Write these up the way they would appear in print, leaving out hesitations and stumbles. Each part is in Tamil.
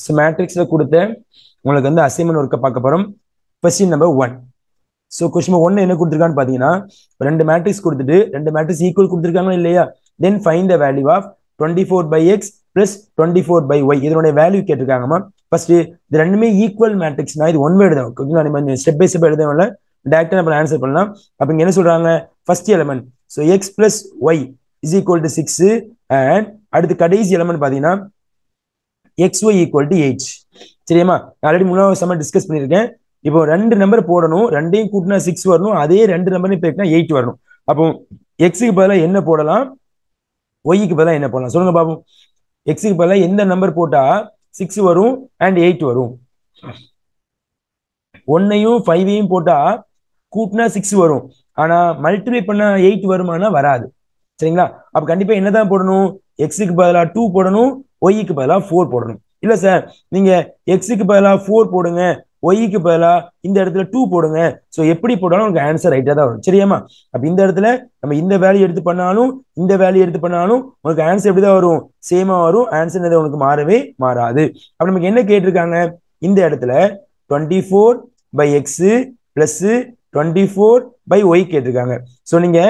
ஸோ மேட்ரிக்ஸ்ல கொடுத்த உங்களுக்கு வந்து அசைன்மெண்ட் ஒர்க்கை பார்க்க போறோம். Question number 1. So question number 1 என்ன கொடுத்துருக்கான்னு பார்த்தீங்கன்னா, ரெண்டு மேட்ரிக்ஸ் கொடுத்துட்டு ரெண்டு மேட்ரிக்ஸ் ஈக்குவல் கொடுத்துருக்காங்களா இல்லையா? Then find the value of 24/x plus 24/y. இதனுடைய வேல்யூ கேட்டிருக்காங்கம்மா. ஃபர்ஸ்ட் இது ரெண்டுமே ஈக்குவல் மேட்ரிக்ஸ்னா இது ஒன் வேர்டு தான். ஸ்டெப் பை ஸ்டெப் எழுதவில்ல, டேரக்டா நம்ம ஆன்சர் பண்ணலாம். அப்ப இங்க என்ன சொல்றாங்க, first element so x plus y is equal to 6 and அடுத்து கடைசி எலிமெண்ட் பாத்தீங்கன்னா xy ஈக்குவல் டு 8. சரியாமா? ஆல்ரெடி முன்னாடி சம டிஸ்கஸ் பண்ணியிருக்கேன். இப்போ ரெண்டு நம்பர் போடணும், ரெண்டையும் கூட்டினா 6 வரணும், அதே ரெண்டு நம்பரையும் பெருக்கினா 8 வரணும். அப்போ எக்ஸுக்கு பதிலாக என்ன போடலாம், ஒய்க்கு பதிலாக என்ன போடலாம் சொல்லுங்க பாப்போம். எக்ஸுக்கு பதிலாக எந்த நம்பர் போட்டா 6 வரும் அண்ட் 8 வரும்? 1ஐயும் 5ஐயும் போட்டா கூட்டினா 6 வரும், ஆனா மல்டிப்ளை பண்ணா 8 வருமானா வராது. சரிங்களா? அப்ப கண்டிப்பா என்னதான் போடணும், எக்ஸுக்கு பதிலாக 2 போடணும், ஒய்க்கு பதிலாக 4 போடணும். இல்ல சார் நீங்க எக்ஸுக்கு பதிலாக 4 போடுங்க, ஒய்க்கு பதிலாக இந்த இடத்துல 2 போடுங்க, ஸோ எப்படி போட்டாலும் உங்களுக்கு ஆன்சர் ரைட்டா தான் வரும். சரியாமா? அப்ப இந்த இடத்துல நம்ம இந்த வேல்யூ எடுத்து பண்ணாலும் இந்த வேல்யூ எடுத்து பண்ணாலும் உங்களுக்கு ஆன்சர் எப்படிதான் வரும், சேமா வரும். ஆன்சர் உனக்கு மாறவே மாறாது. அப்ப நமக்கு என்ன கேட்டிருக்காங்க, இந்த இடத்துல 24/x பிளஸ் 24/y கேட்டிருக்காங்க. ஸோ நீங்க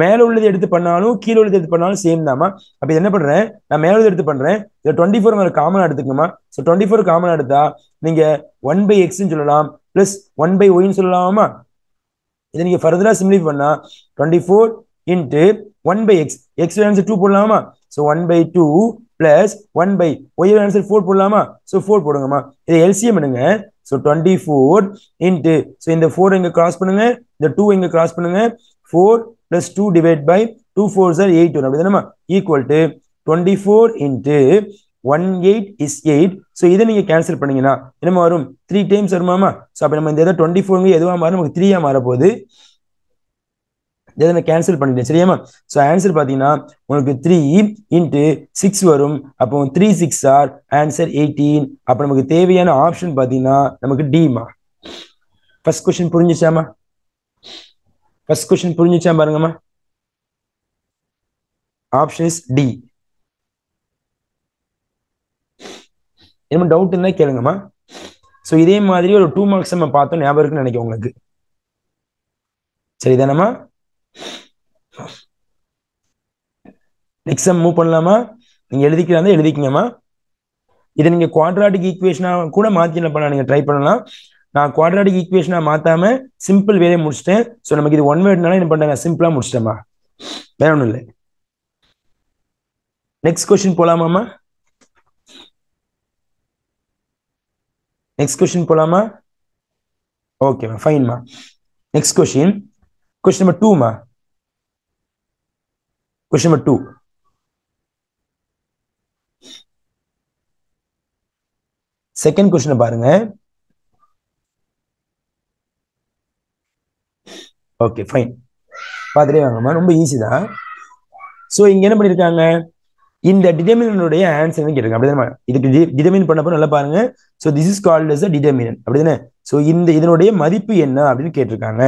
மேல உள்ளது எடுத்து பண்ணாலும் கீழே உள்ளது எடுத்து பண்ணாலும் சேம் தாமா. அப்ப என்ன பண்றேன், நான் மேல எடுத்து பண்றேன், இதை 24 காமனா எடுத்துக்கணுமா. ஸோ 24 காமனா எடுத்தா நீங்க 1/x சொல்லலாம் பிளஸ் 1/y சொல்லலாமா. இதை நீங்க ஃபர்தரா சிம்பிளிஃபை பண்ணா 24 இன்ட்டு 1/x, x ஆன்சர் 2 போடலாமா. ஸோ 1/2 பிளஸ் 1/y ஆன்சர் 4 போடலாமா. ஸோ 4 போடுங்கம்மா. இதை எல்சிஎம் எடுங்க. ஸோ 24 இன்ட்டு, ஸோ இந்த 4 இங்க கிராஸ் பண்ணுங்க, இந்த 2 இங்க கிராஸ் பண்ணுங்க, 4 plus 2 divided by 2 4s are 8 வரும். அப்படிதானமா? equal to 24 into 18 is 8. So இதை நீங்க கேன்சல் பண்ணீங்கன்னா என்ன வரும், 3 டைம்ஸ் வருமாமா. ஸோ அப்ப நம்ம இந்த இதை 24 எதுவா மாறும், நமக்கு 3 மாற போகுது. இதை நான் கேன்சல் பண்ணிட்டேன். சரியாமா? ஸோ ஆன்சர் பார்த்தீங்கன்னா உங்களுக்கு 3 இன்ட்டு 6 வரும். அப்போ 3 6 ஆர் ஆன்சர் 18. அப்போ நமக்கு தேவையான ஆப்ஷன் பார்த்தீங்கன்னா நமக்கு டிமா. ஃபர்ஸ்ட் கொஸ்டின் புரிஞ்சுச்சாமா? ஃபர்ஸ்ட் கொஸ்டின் புரிஞ்சுச்சா பாருங்கம்மா. Option is D. என்ன டவுட் இருந்தா கேளுங்கம்மா. ஸோ இதே மாதிரி ஒரு 2 மார்க்ஸ் நம்ம பார்த்தோம், ஞாபகம் இருக்குன்னு நினைக்கிறேன் உங்களுக்கு. சரிதானம்மா? நெக்ஸ்ட் மூவ் பண்ணலாமா? நீங்க எழுதிக்கிறாங்க எழுதிக்கங்கம்மா. இதை நீங்க குவாட்ராட்டிக் ஈக்குவேஷனா கூட மாத்தி என்ன பண்ணலாம், நீங்க ட்ரை பண்ணலாம். நான் குவாட்ராட்டிக் ஈக்குவேஷனா மாத்தாம சிம்பிள் வேலையை முடிச்சிட்டேன். ஸோ நமக்கு இது ஒன் வேர்ட்னால என்ன பண்றாங்க, சிம்பிளா முடிச்சிட்டேமா, வேற ஒன்றும் இல்லை. நெக்ஸ்ட் கொஸ்டின் போலாமாமா? நெக்ஸ்ட் கொஸ்டின் போலாமா? ஓகேமா, ஃபைன்மா. நெக்ஸ்ட் கொஸ்டின், கொஸ்டின் நம்பர் 2மா. Question number 2. செகண்ட் கொஸ்டின் பாருங்க. ஓகே ஃபைன், பார்த்துட்டே வாங்கம்மா, ரொம்ப ஈஸி தான். ஸோ இங்க என்ன பண்ணிருக்காங்க, இந்த டிடர்மினன்டோடைய ஆன்சர் கேட்டிருக்காங்க. அப்படிதானே? இதுக்கு டிடர்மின் பண்ணப்போ நல்லா பாருங்க. So this is called as determinant. அப்படிதானே? ஸோ இந்த இதனுடைய மதிப்பு என்ன அப்படின்னு கேட்டிருக்காங்க.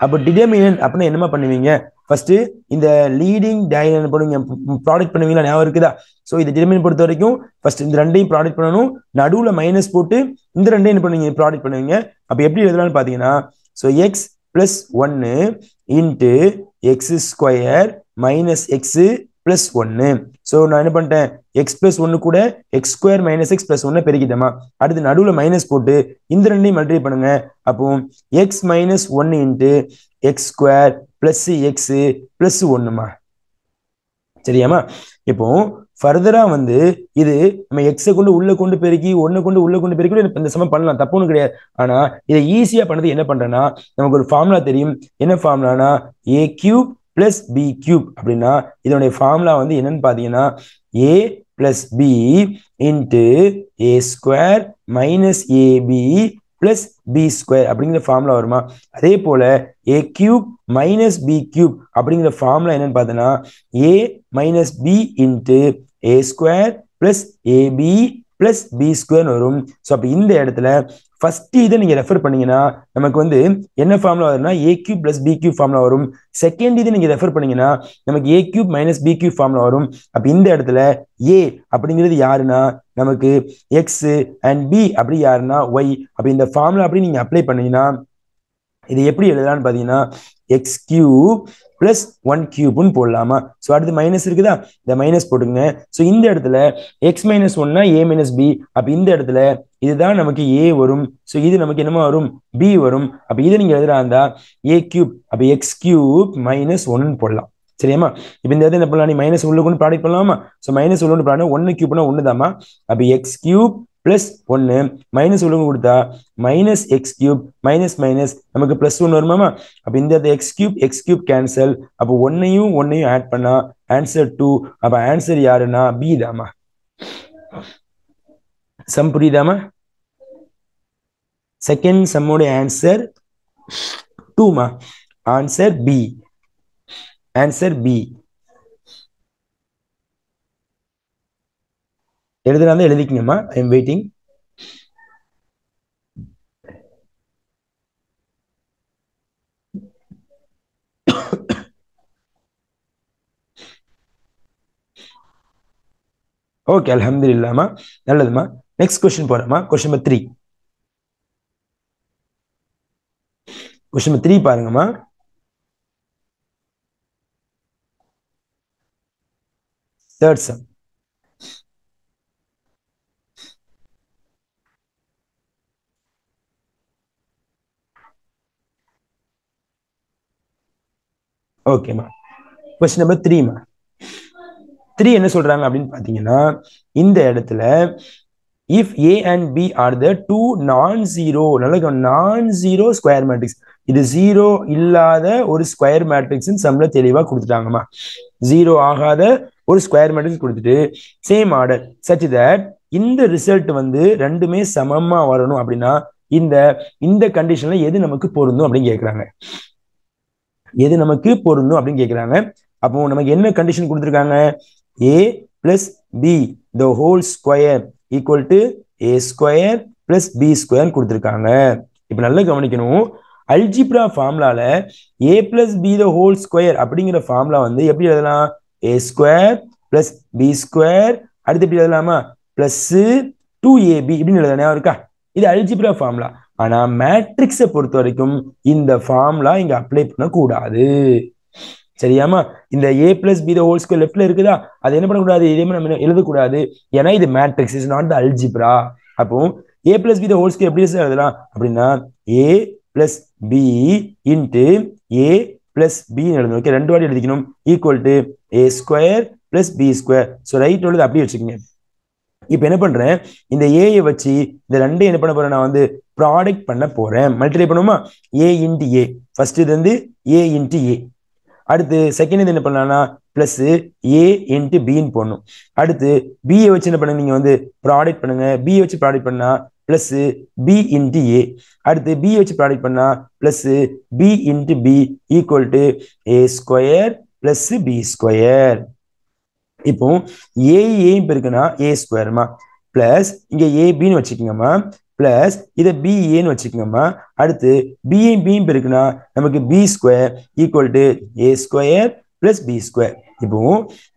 அப்போ டிடர்மினன் அப்படின்னா என்னமா பண்ணுவீங்க, ஃபர்ஸ்ட் இந்த லீடிங் டயகனல் பண்ணுவீங்க, ப்ராடக்ட் பண்ணுவீங்களா, ஞாபகம் இருக்குதா? ஸோ இந்த டிடர்மினன் பொறுத்த வரைக்கும் ஃபர்ஸ்ட் இந்த ரெண்டையும் ப்ராடக்ட் பண்ணணும், நடுவுல மைனஸ் போட்டு இந்த ரெண்டையும் என்ன பண்ணுவீங்க, ப்ராடக்ட் பண்ணுவீங்க. அப்போ எப்படி எழுதலாம்னு பாத்தீங்கன்னா, so x plus 1 into x square minus x plus 1. So நான் என்ன பண்ணிட்டேன், எக்ஸ் பிளஸ் 1 கூட x square minus x plus 1 பெருக்கிட்டேமா. அடுத்து நடுவுல மைனஸ் போட்டு இந்த ரெண்டையும் மல்டிப்ளை பண்ணுங்க. அப்போ x minus 1 into x square plus x plus 1மா. சரியாமா? இப்போ ஃபர்தரா வந்து இது நம்ம எக்ஸை கொண்டு உள்ள கொண்டு பெருக்கி 1 கொண்டு உள்ள கொண்டு பெருக்கி இந்த சமம் பண்ணலாம், தப்பு ஒன்றும் கிடையாது. ஆனா இதை ஈஸியா பண்ணது என்ன பண்றேன்னா, நமக்கு ஒரு ஃபார்முலா தெரியும். என்ன ஃபார்முலானா, a cube plus b cube. அப்படின்னா இதனுடைய ஃபார்முலா வந்து என்னன்னு பாத்தீங்கன்னா, a plus b into a square minus ab plus B square அப்படிங்கிற ஃபார்முலா வருமா. அதே போல a cube minus b cube அப்படிங்கிற ஃபார்முலா என்னன்னு பார்த்தோன்னா, a minus b into a square plus ab plus B square வரும். ஸோ அப்போ இந்த இடத்துல ஃபர்ஸ்ட் இதை நீங்க ரெஃபர் பண்ணீங்கன்னா நமக்கு வந்து என்ன ஃபார்முலா வரும்னா, a cube plus b cube formula வரும். செகண்ட் இதை நீங்க ரெஃபர் பண்ணீங்கன்னா நமக்கு a cube minus b cube formula வரும். அப்ப இந்த இடத்துல ஏ அப்படிங்கிறது யாருன்னா நமக்கு எக்ஸ் அண்ட் பி அப்படி யாருன்னா ஒய். அப்ப இந்த ஃபார்முலா அப்படி நீங்க அப்ளை பண்ணீங்கன்னா இது எப்படி எழுதலாம்னு பாத்தீங்கன்னா எக்ஸ் கியூப் பிளஸ் 1 கியூப்னு போடலாமா. ஸோ அடுத்து மைனஸ் இருக்குதா, இந்த மைனஸ் போட்டுங்க. ஸோ இந்த இடத்துல எக்ஸ் மைனஸ் ஒன்னா ஏ மைனஸ் பி. அப்ப இந்த இடத்துல இதுதான் நமக்கு ஏ வரும். ஸோ இது நமக்கு என்னமா வரும், பி வரும். அப்ப இதை நீங்க எழுதுறா இருந்தா ஏ கியூப், அப்ப எக்ஸ் கியூப் மைனஸ் ஒன்னு போடலாம். சரியாமா. இப்ப இந்த இடத்துல என்ன பண்ணலாம், நீ மைனஸ் உள்ள கொண்டு ப்ராடக்ட் பண்ணலாமா. ஸோ மைனஸ் உள்ள கொண்டு ப்ராடக்ட் 1 கியூப்னா 1 தாமா. அப்ப எக்ஸ் கியூப் பிளஸ் 1 மைனஸ் உள்ள கொடுத்தா minus X cube minus minus நமக்கு பிளஸ் 1 வருமாமா. அப்ப இந்த எக்ஸ் கியூப் கேன்சல். அப்போ ஒன்னையும் ஆட் பண்ணா ஆன்சர் 2. அப்ப ஆன்சர் யாருன்னா பி தாமா. சம் புரியுதாமா. செகண்ட் சம்மோட ஆன்சர் 2மா. Answer B. Answer B. எழுதுனா எழுதிக்கங்கம்மா. I am waiting. ஓகே, அல்ஹம்துலில்லாஹ்மா. நல்லதுமா. நெக்ஸ்ட் கொஸ்டின் போறோமா. Question number 3. கொஸ்டின் நம்பர் 3 பாருங்கம்மா. Third sum. ஓகேமா. கொஸ்டின் நம்பர் 3மா. 3 என்ன சொல்றாங்க அப்படின்னு பாத்தீங்கன்னா இந்த இடத்துல if a and b are the two non-zero non-zero square matrix, இது ஜீரோ இல்லாத ஒரு ஸ்கொயர் மேட்ரிக்ஸ் சம்ல தெளிவா கொடுத்துட்டாங்கம்மா. ஜீரோ ஆகாத ஒரு ஸ்கொயர் மேட்ரிக்ஸ் கொடுத்துட்டு சேம் ஆர்டர் சச் தட் இந்த ரிசல்ட் வந்து ரெண்டுமே சமமா வரணும் அப்படின்னா இந்த இந்த கண்டிஷன்ல எது நமக்கு பொருந்தும் அப்படின்னு கேட்கறாங்க. எது நமக்கு பொருந்தும் அப்படின்னு கேட்கறாங்க. அப்போ நமக்கு என்ன கண்டிஷன் கொடுத்துருக்காங்க, a plus b the whole square equal to a square plus b square கொடுத்துருக்காங்க. இப்ப நல்லா கவனிக்கணும். அல்ஜிப்ரா ஃபார்முலால a plus b the whole square அப்படிங்கிற ஃபார்முலா வந்து எப்படி எழுதலாம், a square plus b square அடுத்து எப்படி எழுதலாமா பிளஸ் 2ab இப்படின்னு எழுதலாம் இருக்கா. இது அல்ஜிப்ரா ஃபார்முலா. ஆனா மேட்ரிக்ஸை பொறுத்த வரைக்கும் இந்த ஃபார்முலா இங்க அப்ளை பண்ணக்கூடாது. சரியாமா. இந்த a plus b the whole square லெஃப்ட்ல இருக்குதா, அது என்ன பண்ணக்கூடாது, இதே மாதிரி நம்ம எழுதக்கூடாது. ஏன்னா இது matrix, is not the algebra. அப்போ a plus b the whole square எப்படி எழுதலாம் அப்படின்னா a plus b into a plus b எழுதணும். ஓகே, ரெண்டு வாட்டி எழுதிக்கணும். Equal to a square plus b square. So right உள்ளது அப்படியே வச்சுக்கோங்க. இப்ப என்ன பண்றேன், இந்த ஏயை வச்சு இந்த ரெண்டையும் என்ன பண்ண போறேன், நான் வந்து ப்ராடக்ட் பண்ண போறேன். மல்டிப்ளை பண்ணுமா, a இன்டு a. ஃபர்ஸ்ட் இது வந்து a இன்டு a. அடுத்து செகண்ட் இது என்ன பண்ணலாம்னா பிளஸ் a இன்டு பின்னு போடணும். அடுத்து b வச்சு என்ன பண்ணுங்க, நீங்க வந்து ப்ராடக்ட் பண்ணுங்க. b வச்சு ப்ராடக்ட் பண்ணா பிளஸ் b இன்டு a. அடுத்து b வச்சு ப்ராடக்ட் பண்ணா plus b into b equal to a square plus b square. இப்போ ஏ இருக்குன்னா ஏ ஸ்கொயர்மா பிளஸ் இங்க ஏபின்னு வச்சுக்கோங்கம்மா பிளஸ் இதை பிஏன்னு வச்சுக்கோங்கம்மா. அடுத்து பியும் இருக்குன்னா நமக்கு B square equal to A square plus B square. இப்போ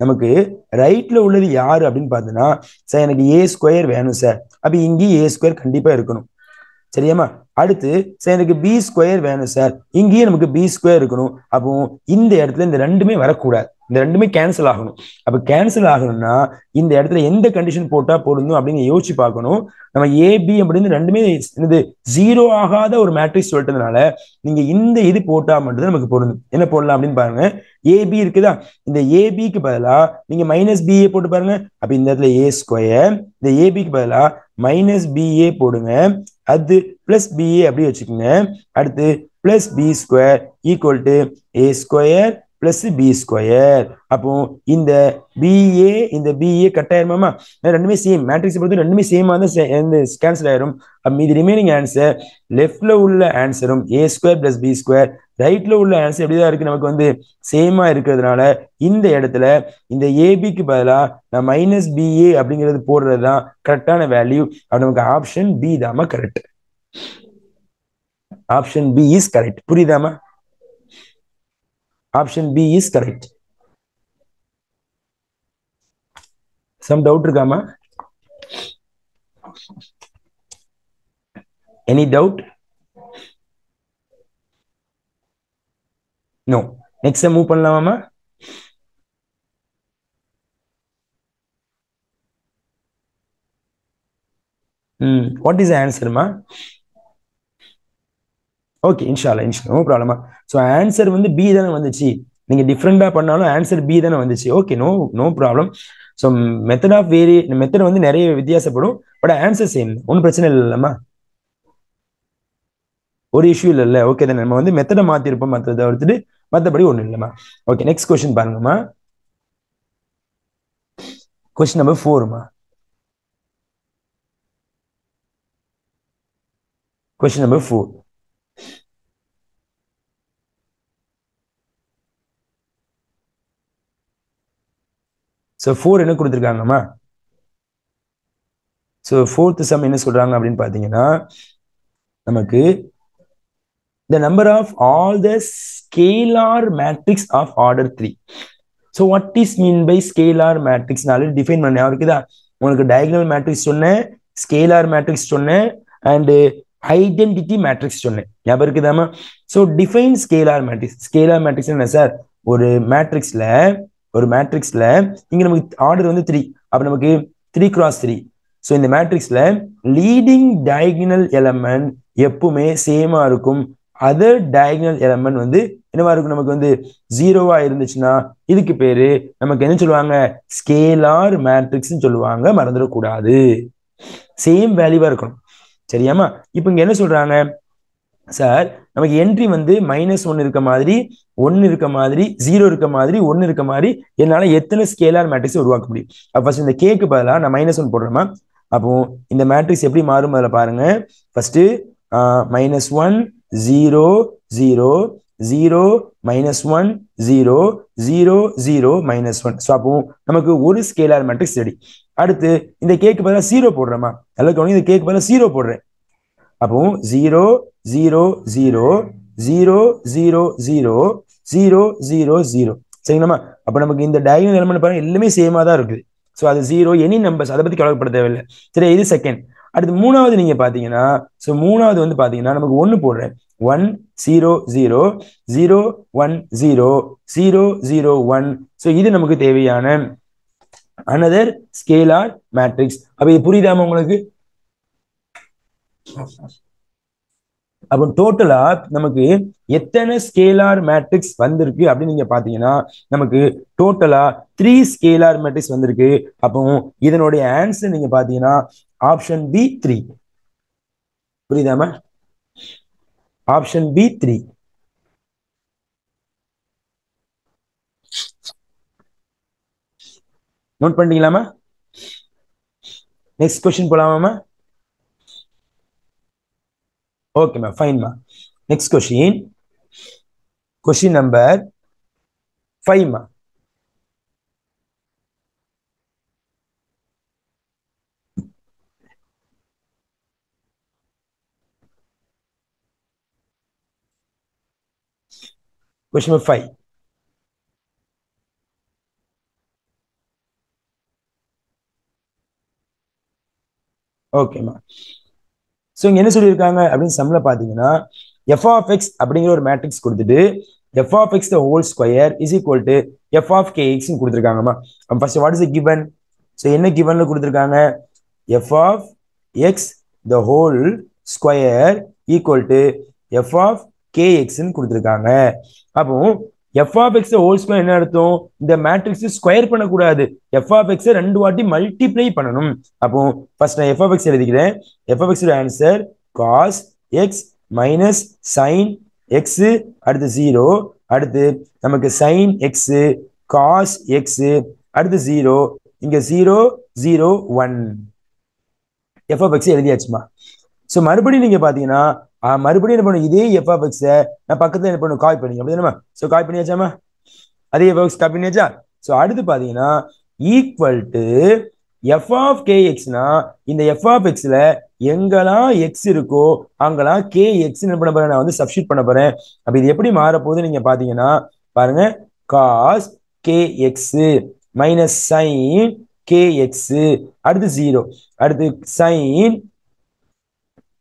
நமக்கு ரைட்ல உள்ளது யாரு அப்படின்னு பார்த்தோன்னா சார் எனக்கு ஏ ஸ்கொயர் வேணும் சார். அப்ப இங்கேயும் ஏ ஸ்கொயர் கண்டிப்பா இருக்கணும். சரியாமா. அடுத்து சார் எனக்கு பி ஸ்கொயர் வேணும் சார், இங்கேயும் நமக்கு பி ஸ்கொயர் இருக்கணும். அப்போ இந்த இடத்துல இந்த ரெண்டுமே வரக்கூடாது, இந்த ரெண்டுமே கேன்சல் ஆகணும். அப்ப கேன்சல் ஆகணும்னா இந்த இடத்துல எந்த கண்டிஷன் போட்டா பொருந்தும் அப்படின்னு யோசிச்சு பார்க்கணும். நம்ம ஏபி அப்படின்னு ரெண்டுமே ஜீரோ ஆகாத ஒரு மேட்ரிக்ஸ் சொல்லிட்டதுனால நீங்க இந்த இது போட்டா மட்டும்தான் நமக்கு பொருந்தும். என்ன போடலாம் அப்படின்னு பாருங்க. ஏபி இருக்குதா, இந்த ஏபிக்கு பதிலா நீங்க மைனஸ் பிஏ போட்டு பாருங்க. அப்ப இந்த இடத்துல ஏ ஸ்கொயர், இந்த ஏபிக்கு பதிலா மைனஸ் பிஏ போடுங்க. அது பிளஸ் பிஏ அப்படி வச்சுக்கோங்க. அடுத்து plus B square equal to A square plus B square. அப்போ இந்த பிஏ இந்த பிஏ கட் ஆயிருமாமா, ரெண்டுமே சேம் மேட்ரிக்ஸ் பொறுத்து ரெண்டுமே சேமா தான் கேன்சல் ஆயிரும். மீதி ரிமைனிங் ஆன்சர் லெஃப்ட்ல உள்ள ஆன்சரும் ஏ ஸ்கொயர் பிளஸ் பி ஸ்கொயர், ரைட்ல உள்ள ஆன்சர் எப்படிதான் இருக்கு நமக்கு வந்து சேமா இருக்கிறதுனால இந்த இடத்துல இந்த ஏபிக்கு பதிலா நான் மைனஸ் பிஏ அப்படிங்கிறது போடுறது தான் கரெக்டான வேல்யூ. அப்ப நமக்கு ஆப்ஷன் பி தாமா correct. Option B is correct. புரியுதாமா, option B is correct. Sum doubt இருக்காமா? Any doubt? No. Next move பண்ணலாமா? வாட் இஸ் ஆன்சர்மா? ஓகே, இன்ஷால்லா இன்ஷா, நோ ப்ராப்ளமா. ஸோ ஆன்சர் வந்து பி தானே வந்துச்சு. நீங்க டிஃப்ரெண்டா பண்ணாலும் ஆன்சர் பி தானே வந்துச்சு. Okay, no no problem. So method வந்து நிறைய வித்தியாசப்படும், பட் ஆன்சர் சேம், ஒன்றும் பிரச்சனை இல்லைல்லம்மா, ஒரு இஷ்யூ இல்லைல்ல. ஓகே தானே, நம்ம வந்து மெத்தடை மாத்திருப்போம், மற்றதை தவிர்த்துட்டு மற்றபடி ஒன்றும் இல்லைம்மா. ஓகே, நெக்ஸ்ட் கொஸ்டின் பாருங்கம்மா. கொஸ்டின் நம்பர் 4மா. Question number 4. ஸோ 4 என்ன கொடுத்துருக்காங்கம்மா? ஸோ 4th சம் என்ன சொல்றாங்க அப்படின்னு பார்த்தீங்கன்னா, நமக்கு the number of all the scalar matrix of order 3. So what is mean by scalar matrix? நால டிஃபைன் பண்ண இருக்குதா? உங்களுக்கு diagonal matrix சொன்னேன், scalar matrix சொன்னேன், and ஐடென்டிட்டி மேட்ரிக்ஸ் சொன்னேன், ஞாபகம் இருக்குதாமா? So define scalar matrix. Scalar matrix என்ன சார்? ஒரு மேட்ரிக்ஸ்ல இங்க நமக்கு ஆர்டர் வந்து 3, அப்ப நமக்கு 3x3. ஸோ இந்த மேட்ரிக்ஸ்ல லீடிங் டயகனல் எலமெண்ட் எப்பவுமே சேமா இருக்கும். அதர் டயகனல் எலமெண்ட் வந்து என்னவா இருக்கும்? நமக்கு வந்து 0வா இருந்துச்சுன்னா இதுக்கு பேரு நமக்கு என்ன சொல்லுவாங்க? ஸ்கேலார் மேட்ரிக்ஸ் சொல்லுவாங்க, மறந்துடக்கூடாது. சேம் வேல்யூவா இருக்கணும், சரியாமா? இப்போ இங்க என்ன சொல்றாங்க சார்? நமக்கு என்ட்ரி வந்து -1 இருக்க மாதிரி, 1 இருக்க மாதிரி, 0 இருக்க மாதிரி, 1 இருக்க மாதிரி என்னால எத்தனை ஸ்கேலார் மேட்ரிக்ஸ் உருவாக்க முடியும்? அப்ப ஃபர்ஸ்ட் இந்த கேக்கு பதிலா நான் -1 போடுறேமா. அப்போ இந்த மேட்ரிக்ஸ் எப்படி மாறும் அதில் பாருங்க. ஃபர்ஸ்ட் -1 0 0 0 -1 0 0 0 -1. ஸோ அப்போ நமக்கு ஒரு ஸ்கேலார் மேட்ரிக்ஸ் ரெடி. அடுத்து இந்த கேக்கு பதிலாக 0 போடுறேமா. நல்லா கவனிங்க, இந்த கேக்கு பதிலாக 0 போடுறேன். அப்போ 0 0 0 0 0 0 0 0 0, சரிங்களா? அப்ப நமக்கு இந்த டயகனல் எலிமெண்ட் பாருங்க எல்லாமே சேமா தான் இருக்குது. ஸோ அது 0 எனி நம்பர்ஸ், அதை பத்தி கவலைப்பட தேவையில்லை. சரி, இது செகண்ட். அடுத்து மூணாவது நீங்க பாத்தீங்கன்னா, ஸோ மூணாவது வந்து பாத்தீங்கன்னா நமக்கு 1 போடுறேன். 1 0 0 0 1 0 0 0 1. ஸோ இது நமக்கு தேவையான அனதர் ஸ்கேலார் மேட்ரிக்ஸ். அப்ப இது புரியுதாமா உங்களுக்கு? அப்போ டோட்டலா நமக்கு எத்தனை ஸ்கேலார் மேட்ரிக்ஸ் வந்திருக்கு அப்படின்னு நீங்க பாத்தீங்கன்னா, நமக்கு டோட்டலா 3 ஸ்கேலார் மேட்ரிக்ஸ் வந்திருக்கு. அப்போ இதனுடைய ஆன்சர் நீங்க பாத்தீங்கன்னா ஆப்ஷன் பி 3. புரியுதாமா? Option B 3. நோட் பண்ணிட்டீங்களாமா? நெக்ஸ்ட் கொஸ்டின் போலாமா? ஓகேமா, ஃபைன்மா. நெக்ஸ்ட் கொஸ்டின், கொஸ்டின் நம்பர் 5மா. Question number 5. ஓகேமா. ஸோ இங்க என்ன சொல்லியிருக்காங்க அப்படின்னு சம்ல பாத்தீங்கன்னா, f of x அப்படிங்கிற ஒரு மேட்ரிக்ஸ் கொடுத்துட்டு f of x the whole square is equal to f of kx கொடுத்துருக்காங்கம்மா. First what is given? So என்ன கிவன்ல கொடுத்துருக்காங்க? f of x the whole square equal to f of kx கொடுத்துருக்காங்க. அப்போ f of x the whole square என்ன அர்த்தம்? இந்த மேட்ரிக்ஸ் ஸ்கொயர் பண்ணக்கூடாது, f of x 2 வாட்டி மல்டிப்ளை பண்ணணும். அப்போ ஃபர்ஸ்ட் நான் f of x எழுதிக்கிறேன். f of x answer cos x minus sin x, அடுத்து 0, அடுத்து நமக்கு sin x cos x, அடுத்து 0, இங்க 0 0 1. f of x எழுதியாச்சுமா. ஸோ மறுபடியும் நீங்க பாத்தீங்கன்னா மறுபடியும் என்ன பண்ணும்? இதே f of x நான் பக்கத்துல என்ன பண்ணும்? காப்பி பண்ணி, அப்படிதானே? ஸோ காப்பி பண்ணியாச்சாமா? அதே f of x காப்பி பண்ணியாச்சா? ஸோ அடுத்து பாத்தீங்கன்னா ஈக்குவல் டு f of kxனா இந்த f of xல எங்கெல்லாம் x இருக்கோ அங்கெல்லாம் kx என்ன பண்ண போறேன்? நான் வந்து சப்ஸ்டிட் பண்ண போறேன். அப்ப இது எப்படி மாற போகுது நீங்க பாத்தீங்கன்னா பாருங்க, cos kx minus sin kx அடுத்து 0 அடுத்து sin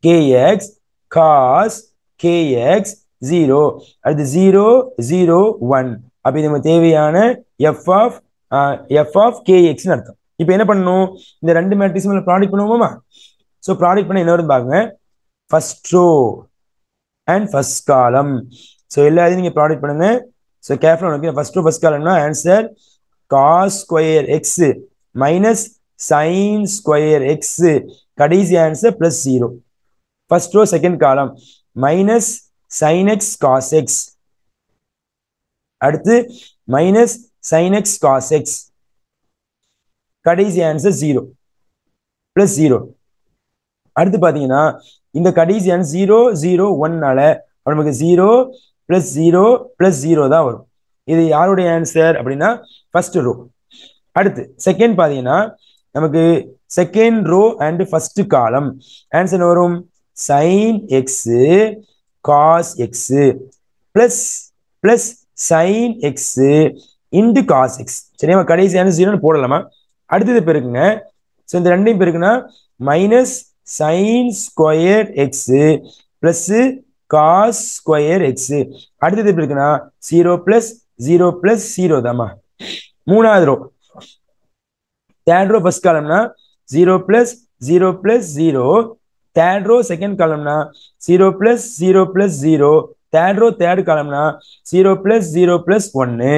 kx cos kx 0 அடுத்து 0 0 1 அப்ப இது நமக்கு தேவையான f of kx னு அர்த்தம். இப்போ என்ன பண்ணணும், இந்த ரெண்டு மேட்ரிக்ஸ் மேல ப்ராடக்ட் பண்ணுவோமா. சோ ப்ராடக்ட் பண்ண என்ன வரும் பாருங்க, first row and first column. So எல்லாத்தையும் நீங்க ப்ராடக்ட் பண்ணுங்க. சோ கேர்ஃபுல்லா நோக்கி ஃபர்ஸ்ட் ரோ ஃபர்ஸ்ட் காலம்னா answer cos square x minus sin square x, கடைசி answer plus 0. First row second column minus sin x cos x, அடுத்து minus sin x cos x, கடைசி ஆன்சர் 0 பிளஸ் 0. அடுத்து பாத்தீங்கன்னா இந்த கடைசி ஆன்சர் 0 0 1னால நமக்கு 0 பிளஸ் 0 பிளஸ் 0 தான் வரும். இது யாருடைய ஆன்சர் அப்படின்னா ஃபர்ஸ்ட் ரோ. அடுத்து செகண்ட் பாத்தீங்கன்னா நமக்கு second row and first column answer வரும் sin x cos x plus plus sin x into cos x. சரியா, கடைசி ஆன்சர் 0 போடலாமா. அடுத்தது பெருக்குங்க. ஸோ இந்த ரெண்டையும் பெருக்குனா minus sin square x plus cos square x. அடுத்தது பெருக்குனா 0 பிளஸ் 0 பிளஸ் 0 தாமா. மூணாவது ரோ தேர்ட் ரோ ஃபர்ஸ்ட் காலம்னா 0 plus 0 plus 0, third row second காலம்னா 0 plus 0 plus 0, third row third காலம்னா 0 பிளஸ் 0 பிளஸ் 1.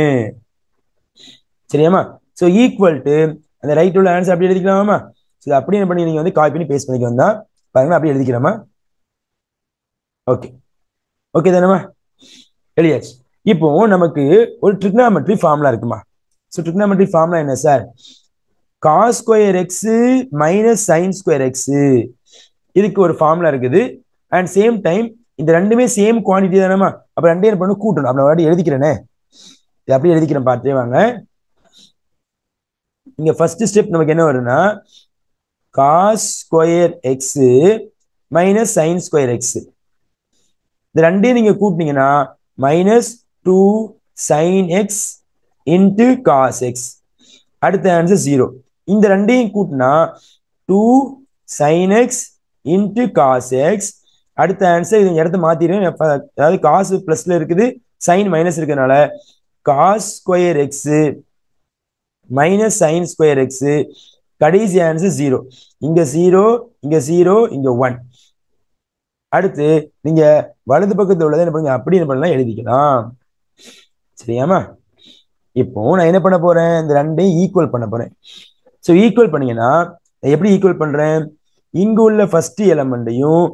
சரியாமா. ஸோ ஈக்குவல் டு அந்த ரைட் உள்ள ஆன்சர் அப்படி எழுதிக்கலாமா. ஸோ அப்படி என்ன பண்ணி நீங்க வந்து காப்பி பண்ணி பேஸ்ட் பண்ணிக்க வந்தா பாருங்க, அப்படி எழுதிக்கலாமா. ஓகே ஓகே தானேமா, எழுதியாச்சு. இப்போ நமக்கு ஒரு ட்ரிக்னாமெட்ரி ஃபார்முலா இருக்குமா. ஸோ ட்ரிக்னாமெட்ரி ஃபார்முலா என்ன sir, cos square x minus sine square x, இதுக்கு ஒரு ஃபார்முலா இருக்குது. அண்ட் சேம் டைம் இந்த ரெண்டுமே சேம் குவான்டிட்டி தானேமா. அப்ப ரெண்டே என்ன பண்ணணும், கூட்டணும். அப்படி வாட்டி எழுதிக்கிறேனே, அப்படி எழுதிக்கிறேன் பார்த்தே வாங்க. இங்க ஃபர்ஸ்ட் ஸ்டெப் நமக்கு என்ன வரும்னா cos square x minus sine square x, இந்த ரெண்டையும் நீங்க கூட்டினீங்கன்னா minus 2 sin x into cos x, அடுத்த ஆன்சர் 0. இந்த ரெண்டையும் கூட்டினா 2 sin x into cos x, அடுத்த ஆன்சர் இது இடத்த மாத்திடுவேன். அதாவது காசு பிளஸ்ல இருக்குது, சைன் மைனஸ் இருக்கிறதுனால cos square x minus sine square x, கடைசி ஆன்சர் 0. இங்க 0 இங்க 0 இங்க 1. அடுத்து நீங்க வலது பக்கத்துல உள்ளதை என்ன பண்ணுங்க, அப்படி என்ன பண்ணலாம் எழுதிக்கலாம். சரியாமா. இப்போ நான் என்ன பண்ண போறேன், இந்த ரெண்டையும் ஈக்குவல் பண்ண போறேன். ஸோ ஈக்குவல் பண்ணீங்கன்னா எப்படி ஈக்குவல் பண்றேன், இங்க உள்ள ஃபர்ஸ்ட் எலமெண்ட்டையும்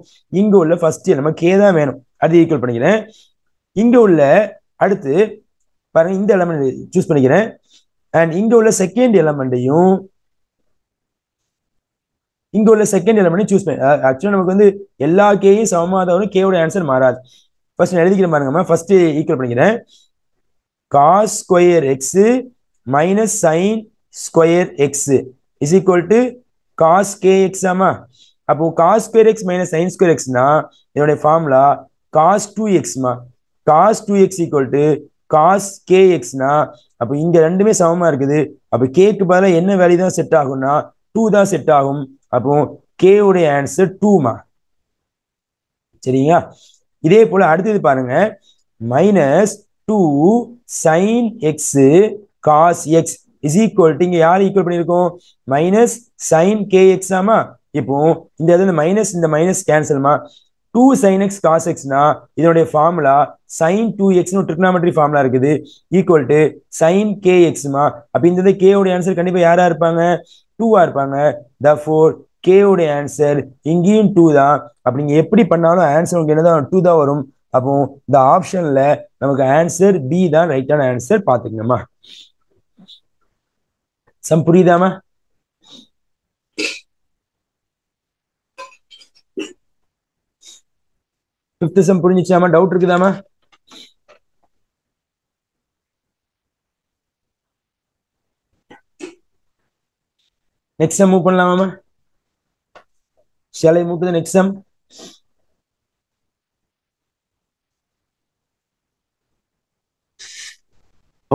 இங்க உள்ள ஃபர்ஸ்ட் எலமெண்ட் கே தான் வேணும், அது ஈக்குவல் பண்ணிக்கிறேன். இங்க உள்ள அடுத்து பாருங்க இந்த எலமெண்ட் சூஸ் பண்ணிக்கிறேன். அண்ட் இங்க உள்ள செகண்ட் எலமெண்ட்டையும் இங்க உள்ள செகண்ட் எலமெண்ட் சூஸ் பண்ணி, ஆக்சுவலா நமக்கு வந்து எல்லா கேயும் சமமா தான் வரும், கேவோட ஆன்சர் மாறாது. ஃபர்ஸ்ட் நான் எழுதிக்கிறேன் பாருங்க, ஃபர்ஸ்ட் ஈக்குவல் பண்ணிக்கிறேன். Cos square x minus sine square x is equal to cos k x ஆமா. அப்போ cos square x minus sine square எக்ஸ்னா என்னுடைய ஃபார்முலா காஸ் 2xமா. Cos 2x equal to cos k எக்ஸ்னா, அப்போ இங்க ரெண்டுமே சமமா இருக்குது. அப்போ கேக்கு பதிலாக என்ன வேல்யூ தான் செட் ஆகும்னா 2 தான் செட் ஆகும். அப்போ கே உடைய ஆன்சர் 2மா. சரிங்களா. இதே போல அடுத்தது பாருங்க, minus 2 sin x cos x is equal to, இங்க யார் ஈக்குவல் பண்ணிருக்கோம், மைனஸ் sin kx ஆமா. இப்போ இந்த இடத்துல மைனஸ் இந்த minus கேன்சல்மா. 2 sin x cos x னா இதனுடைய ஃபார்முலா sin 2x னு ட்ரிக்னாமெட்ரி ஃபார்முலா இருக்குது, ஈக்குவல் டு sin kx மா. அப்ப இந்த k உடைய ஆன்சர் கண்டிப்பா யாரா இருப்பாங்க, 2ஆ இருப்பாங்க. therefore k உடைய ஆன்சர் இங்கேயும் 2 தான். அப்ப நீங்க எப்படி பண்ணாலும் ஆன்சர் உங்களுக்கு என்னதான் 2 தான் வரும். அப்போ இந்த ஆப்ஷன்ல நமக்கு ஆன்சர் பி தான் ரைட்டான ஆன்சர். பாத்துக்கணுமா, சம் புரியுதாமா. ஃபிஃப்த் சம் புரிஞ்சிச்சாமா, டவுட் இருக்குதாமா. நெக்ஸ்ட் சம் மூவ் பண்ணலாமா. shall I move to the next sum?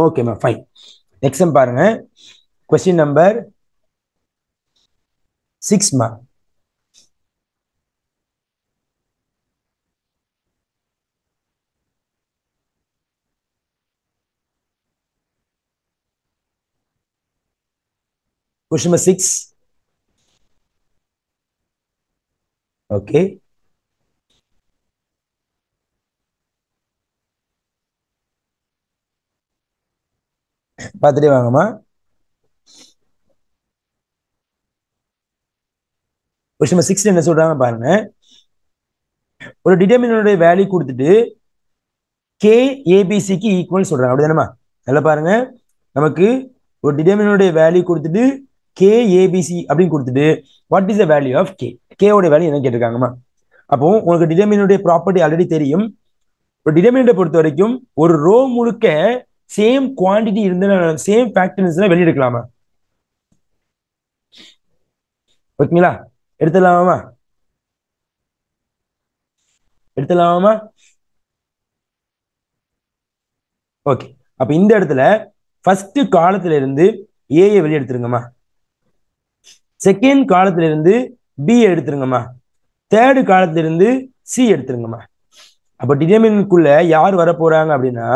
ஓகேமா, ஃபைன். நெக்ஸ்ட் சம் பாருங்க, கொஸ்டின் நம்பர் 6மா. Question number 6. Okay. பார்த்துட்டே வாங்கம்மா. Question number 6 என்ன சொல்றாங்க பாருங்க. ஒரு டிட்டர்மினன்டோட வேல்யூ கொடுத்துட்டு கே ஏபிசிக்கு ஈக்குவல் சொல்றாங்க. அப்படிதானமா? நல்லா பாருங்க. நமக்கு ஒரு டிட்டர்மினன்டோட வேல்யூ கொடுத்துட்டு கே ஏபிசி அப்படின்னு கொடுத்துட்டு what is the value of k, கேவோட வேல்யூ என்ன கேட்டிருக்காங்கம்மா. அப்போ உங்களுக்கு டிட்டர்மினன்டோட ப்ராப்பர்ட்டி ஆல்ரெடி தெரியும். ஒரு டிட்டர்மினன்ட்டை பொறுத்த வரைக்கும் ஒரு ரோ முழுக்க சேம் குவான்டிட்டி இருந்தா சேம் ஃபேக்டர்ஸ் வெளியெடுக்கலாமா? ஓகேங்களா? எடுத்துடலாமா? எடுத்துடலாமா? ஓகே. அப்ப இந்த இடத்துல ஃபர்ஸ்ட் காலத்துல இருந்து ஏயை வெளியே எடுத்துருங்கம்மா. செகண்ட் காலத்துல இருந்து பி எடுத்துருங்கம்மா. தேர்டு காலத்துல இருந்து சி எடுத்துருங்கம்மா. அப்ப டிட்டர்மினன்ட்குள்ள யார் வர போறாங்க அப்படின்னா,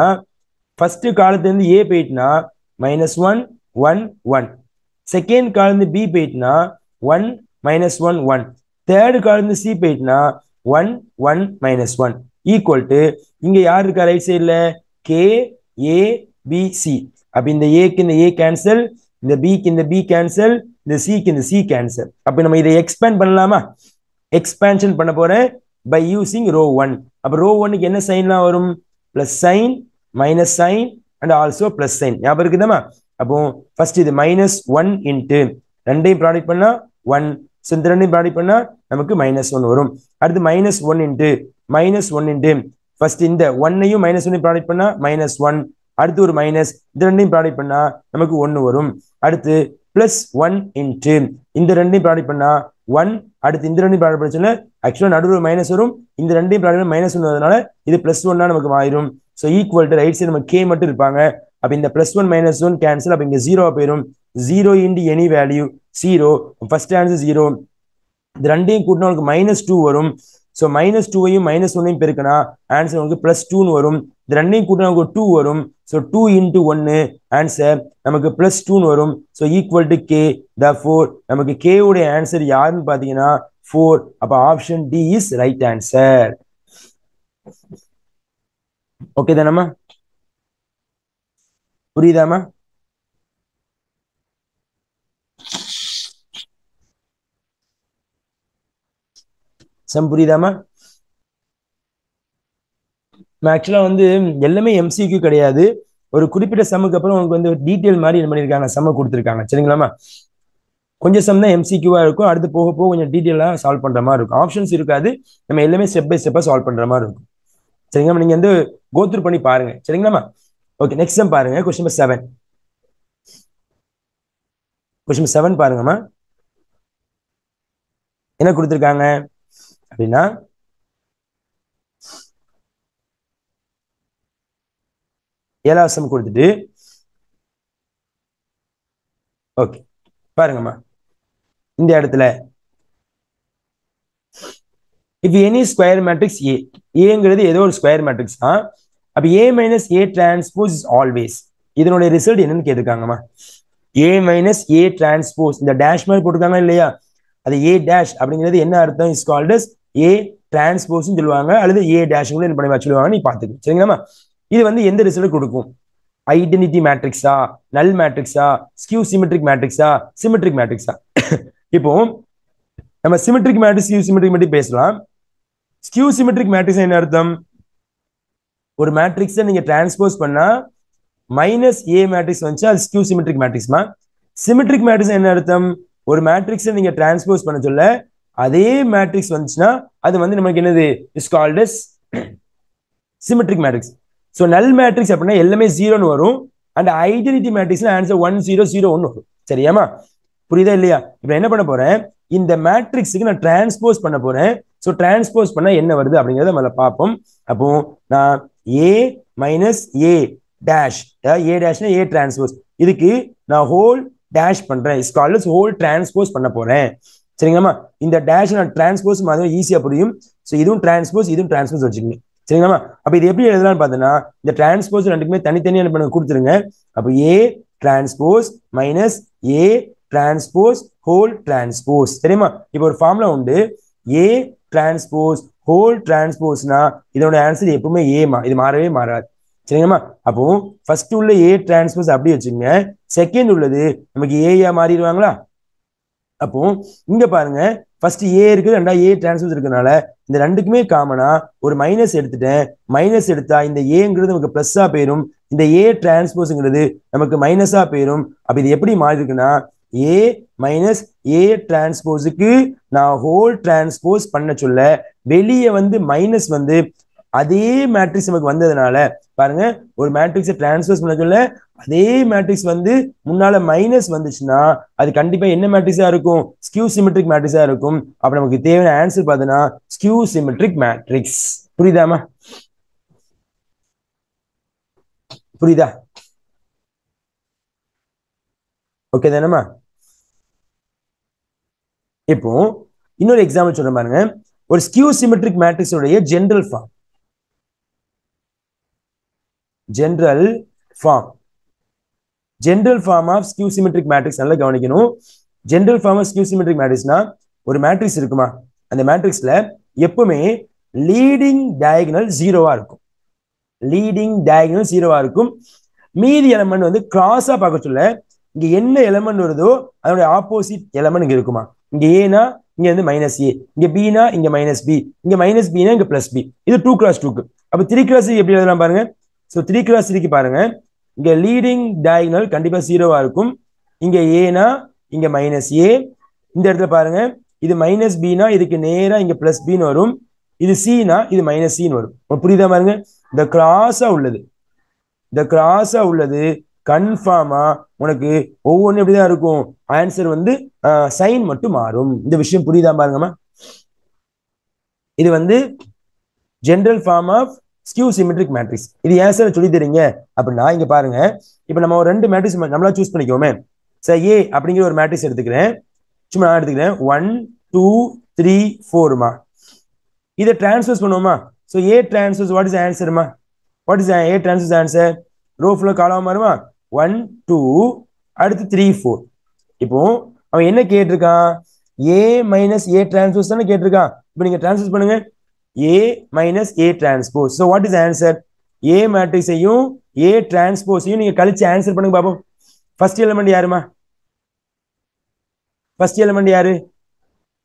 ஃபர்ஸ்ட் காலத்துல இருந்து ஏ போயிட்டுனா -1 1 1, செகண்ட் காலம் இருந்து பி போயிட்டுனா 1 -1 1, தேர்டு காலம் இருந்து சி போயிட்டுனா 1 1 -1 ஈக்குவல் டு இங்க யார் இருக்கா ரைட் சைடுல கே ஏ பி சி. அப்ப இந்த ஏக்கு இந்த ஏ கேன்சல், இந்த பிக்கு இந்த பி கேன்சல், இந்த சிக்கு இந்த சி கேன்சல். அப்ப நம்ம இதை எக்ஸ்பேண்ட் பண்ணலாமா? எக்ஸ்பேன்ஷன் பண்ண போறேன் பை யூசிங் ரோ 1. அப்ப ரோ 1க்கு என்ன சைன்லாம் வரும்? Plus sine, minus sine and also plus sine. ஞாபகம் இருக்குதாமா? அப்போ ஃபர்ஸ்ட் இது -1 இன்ட்டு ரெண்டையும் ப்ராடக்ட் பண்ணா 1, இந்த ரெண்டையும் ப்ராடக்ட் பண்ணா நமக்கு -1 வரும். அடுத்து -1 இன்ட்டு -1 இன்ட்டு ஃபர்ஸ்ட் இந்த 1ஐயும் -1 ப்ராடக்ட் பண்ணா -1, அடுத்து ஒரு மைனஸ், இந்த ரெண்டையும் ப்ராடக்ட் பண்ணா நமக்கு 1 வரும். அடுத்து +1 இன்ட்டு இந்த ரெண்டையும் ப்ராடக்ட் பண்ணா 1, அடுத்து இந்த ரெண்டையும் ப்ராடக்ட் பண்ணா ஆக்சுவலா நடுவில் மைனஸ் வரும், இந்த ரெண்டையும் ப்ராடக்ட் -1 வரதுனால இது +1 நமக்கு மாறிடும். So equal to right side நம்ம கே மட்டும் இருப்பாங்க. அப்ப இந்த +1 -1 கேன்சல். அப்ப இங்க 0 போயிடும். 0 into any value 0. First answer 0. இந்த ரெண்டையும் கூட்டினா உங்களுக்கு -2 வரும். ஸோ -2ஐயும் -1ஐயும் பெருக்கினா ஆன்சர் உங்களுக்கு +2 வரும். இந்த ரெண்டையும் கூட்டினா உங்களுக்கு 2 வரும். ஸோ 2 இன்டு 1 ஆன்சர் நமக்கு +2 வரும். So equal to K. therefore நமக்கு கே உடைய ஆன்சர் யாருன்னு பாத்தீங்கன்னா 4. அப்ப option D is right answer. Okay தானம்மா? புரியுதாமா? சம் புரியுதாமா? ஆக்சுவலா எல்லாமே எம்சிக்யூ கிடையாது. ஒரு குறிப்பிட்ட சம்முக்கு அப்புறம் உங்களுக்கு டீட்டெயில் மாதிரி என்ன பண்ணிருக்காங்க, சம்ம கொடுத்துருக்காங்க. சரிங்களாமா? கொஞ்சம் சம் தான் எம்சிக்யூவா இருக்கும். அடுத்து போக போக கொஞ்சம் டீட்டெயிலா சால்வ் பண்ற மாதிரி இருக்கும். ஆப்ஷன்ஸ் இருக்காது. நம்ம எல்லாமே ஸ்டெப் பை ஸ்டெப்பா சால்வ் பண்ற மாதிரி இருக்கும். சரிங்களா? நீங்க கோத்ரூ பண்ணி பாருங்க. சரிங்களாமா? ஓகே. நெக்ஸ்ட் சம் பாருங்க. Question number 7. கொஸ்டின் நம்பர் 7 பாருங்கம்மா. என்ன கொடுத்துருக்காங்க அப்படின்னா, ஏழாவது சம் கொடுத்துட்டு ஓகே பாருங்கம்மா. இந்த இடத்துல if any square matrix A, ஏங்கிறது ஏதோ ஒரு ஸ்கொயர் மேட்ரிக்ஸ் தான். அப்ப A minus A transpose is always. இதனுடைய ரிசல்ட் என்னன்னு கேட்டிருக்காங்கம்மா. ஏ மைனஸ் ஏ டிரான்ஸ்போஸ், இந்த டேஷ் மாதிரி போட்டிருக்காங்க இல்லையா, அது ஏ டேஷ் அப்படிங்கிறது என்ன அர்த்தம்? Is called as A transpose சொல்லுவாங்க, அல்லது ஏ டேஷ் கூட என்ன பண்ணி சொல்லுவாங்க, நீ பாத்துக்க. சரிங்களாமா? இது எந்த ரிசல்ட் கொடுக்கும்? ஐடென்டிட்டி மேட்ரிக்ஸா, நல் மேட்ரிக்ஸா, ஸ்கியூ சிமெட்ரிக் மேட்ரிக்ஸா, சிமெட்ரிக் மேட்ரிக்ஸா? இப்போ நம்ம symmetric matrix, skew symmetric matric பேசலாம். ஸ்கியூ சிமெட்ரிக் மேட்ரிக்ஸ் என்ன அர்த்தம்? ஒரு மேட்ரிக்ஸை நீங்க டிரான்ஸ்போஸ் பண்ணா மைனஸ் ஏ மேட்ரிக்ஸ் வந்துச்சு, அது ஸ்கியூ சிமெட்ரிக் மேட்ரிக்ஸ்மா. சிமெட்ரிக் மேட்ரிக்ஸ் என்ன அர்த்தம்? ஒரு மேட்ரிக்ஸை நீங்க டிரான்ஸ்போஸ் பண்ண சொல்ல அதே மேட்ரிக்ஸ் வந்துச்சுன்னா அது நமக்கு என்னது? Is called as symmetric matrix. So null matrix அப்படின்னா எல்லாமே 0ன்னு வரும். அண்ட் ஐடென்டிட்டி மேட்ரிக்ஸ்ல ஆன்சர் 1 0 0 1 வரும். சரியாமா? புரியுதா இல்லையா? இப்போ என்ன பண்ண போறேன், இந்த மேட்ரிக்ஸுக்கு நான் டிரான்ஸ்போஸ் பண்ண போறேன். ஸோ டிரான்ஸ்போஸ் பண்ணா என்ன வருது அப்படிங்கிறத முதல்ல பார்ப்போம். அப்போ நான் A minus A dash, A டேஷ்னா ஏ டிரான்ஸ்போஸ், இதுக்கு நான் ஹோல் டேஷ் பண்றேன். Is called as whole transpose பண்ண போறேன். சரிங்களாமா? இந்த டேஷ் நான் டிரான்ஸ்போஸ் மாதிரி ஈஸியா புரியும். ஸோ இதுவும் டிரான்ஸ்போஸ் வச்சுக்கோங்க. சரிங்களாமா? அப்ப இது எப்படி எழுதலாம்னு பார்த்தோன்னா, இந்த டிரான்ஸ்போஸ் ரெண்டுக்குமே தனித்தனியா என்ன பண்ண கொடுத்துருங்க. அப்போ ஏ transpose minus A transpose whole transpose. தெரியுமா? இப்போ ஒரு ஃபார்முலா உண்டு. ஏ டிரான்ஸ்போஸ் ஹோல் டிரான்ஸ்போஸ்னா இதோட ஆன்சர் எப்பவுமே ஏமா, இது மாறவே மாறாது. சரிங்கம்மா? அப்போ ஃபர்ஸ்ட் உள்ள ஏ டிரான்ஸ்போஸ் அப்படி வச்சுங்க. செகண்ட் உள்ளது நமக்கு ஏயா மாறிடுவாங்களா? அப்போ இங்க பாருங்க, ஃபர்ஸ்ட் ஏ இருக்கு, ரெண்டா ஏ டிரான்ஸ்போஸ் இருக்கனால இந்த ரெண்டுக்குமே காமனா ஒரு மைனஸ் எடுத்துட்டேன். மைனஸ் எடுத்தா இந்த ஏங்கிறது நமக்கு பிளஸ்ஸா போயிடும், இந்த ஏ டிரான்ஸ்போஸ்ங்கிறது நமக்கு மைனஸா போயிடும். அப்ப இது எப்படி மாறி இருக்குன்னா, ஏ மைனஸ் ஏ டிரான்ஸ்போஸுக்கு நான் ஹோல் டிரான்ஸ்போஸ் பண்ண சொல்ல வெளியே வந்து மைனஸ் வந்து அதே மேட்ரிக்ஸ் நமக்கு வந்ததுனால பாருங்க, ஒரு மேட்ரிக்ஸை டிரான்ஸ்போஸ் பண்ண சொல்ல அதே மேட்ரிக்ஸ் வந்து முன்னால மைனஸ் வந்துச்சுன்னா அது கண்டிப்பா என்ன மேட்ரிக்ஸா இருக்கும்? ஸ்கியூ சிமெட்ரிக் மேட்ரிக்ஸா இருக்கும். அப்ப நமக்கு தேவையான ஆன்சர் பார்த்தீங்கன்னா ஸ்கியூ சிமெட்ரிக் மேட்ரிக்ஸ். புரியுதாமா? புரியுதா? ஓகே தானேமா? இப்போ இன்னொரு எக்ஸாம்பிள் சொல்றேன் பாருங்க. ஒரு ஸ்கியூ சிமெட்ரிக் மேட்ரிக்ஸ் உடைய general form. General form of skew symmetric matrix நல்லா கவனிக்கணும். General form of skew symmetric மேட்ரிக்ஸ்னா, ஒரு மேட்ரிக்ஸ் இருக்குமா, அந்த மேட்ரிக்ஸ்ல எப்பவுமே லீடிங் டயகனல் ஜீரோவா இருக்கும். மீதி எலமெண்ட் வந்து கிராஸா பார்க்க சொல்ல இங்க என்ன எலமெண்ட் வருதோ அதோட ஆப்போசிட் எலமெண்ட் இங்க இருக்குமா. இங்க ஏனா இங்க வந்து மைனஸ் ஏ, இங்க பினா இங்க மைனஸ் பி, இங்க மைனஸ் பினா இங்க பிளஸ் பி. இது 2x2க்கு. அப்ப 3x3 எப்படி எழுதலாம் பாருங்க. ஸோ 3x3க்கு பாருங்க, இங்க லீடிங் டயகனல் கண்டிப்பா ஜீரோவா இருக்கும். இங்க ஏனா இங்க மைனஸ் ஏ, இந்த இடத்துல பாருங்க இது மைனஸ் பினா இதுக்கு நேரா இங்க பிளஸ் பின்னு வரும், இது சினா இது மைனஸ் சின்னு வரும். புரியுதா பாருங்க? இந்த கிராஸா உள்ளது கன்ஃபார்மா உனக்கு ஒவ்வொன்றும் எப்படிதான் இருக்கும், ஆன்சர் வந்து சைன் மட்டும் மாறும். இந்த விஷயம் புரியுதா பாருங்கம்மா? இது வந்து general form of skew symmetric matrix. இது ஏன் சார் சொல்லி தரீங்க அப்படின்னா, இங்க பாருங்க, இப்போ நம்ம ஒரு ரெண்டு மேட்ரிக்ஸ் நம்மளா சூஸ் பண்ணிக்கோமே. சார் ஏ அப்படிங்கிற ஒரு மேட்ரிக்ஸ் எடுத்துக்கிறேன், சும்மா நான் எடுத்துக்கிறேன் 1 2 3 4மா. இதை டிரான்ஸ்போஸ் பண்ணுவோமா. So A transpose what is ஆன்சர்மா? What is A transpose answer? Row ஃபுல்லா காலம் மாறுமா. 1 2 அடுத்து 3 4. இப்போ அவன் என்ன கேட்டிருக்கான்? ஏ மைனஸ் ஏ டிரான்ஸ்போஸ் தானே கேட்டிருக்கான். இப்போ நீங்க டிரான்ஸ்போஸ் பண்ணுங்க, A minus A transpose. So what is answer? A மேட்ரிக்ஸையும் ஏ டிரான்ஸ்போஸையும் நீங்க கழிச்சு ஆன்சர் பண்ணுங்க பாப்போம். ஃபர்ஸ்ட் எலிமெண்ட் யாருமா? ஃபர்ஸ்ட் எலிமெண்ட் யாரு?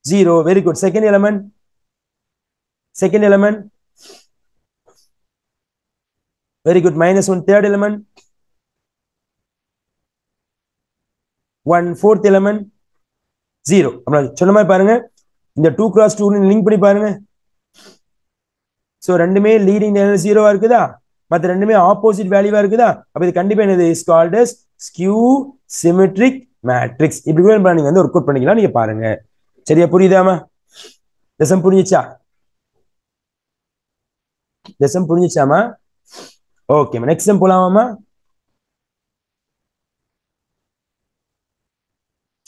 0. Very good. Second element very good, -1. Third element 1. Fourth element 0. சொன்ன மாதிரி பாருங்க, இந்த 2x2 லிங்க் பண்ணி பாருங்க. ஸோ ரெண்டுமே லீடிங் ஜீரோவா இருக்குதா, மற்ற ரெண்டுமே ஆப்போசிட் வேல்யூவா இருக்குதா. அப்ப இது கண்டிப்பா என்னது? Is called as skew symmetric matrix. இப்படி கூட நீங்க வந்து ஒர்க் அவுட் பண்ணிக்கலாம். நீங்க பாருங்க. சரியா? புரியுதாமா? லெசன் புரிஞ்சுச்சாமா? ஓகே, நெக்ஸ்ட் சம் போலாமாமா?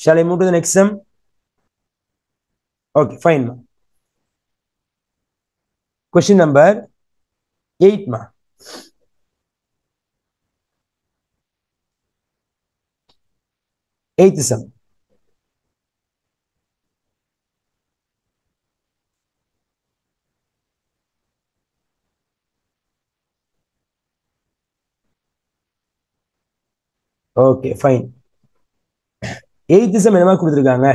Shall I move to the next sum? Okay, fine ma. Question number 8 ma. Eighth sum. Okay, fine. Eighth sum என்னமா கொடுத்திருக்காங்க?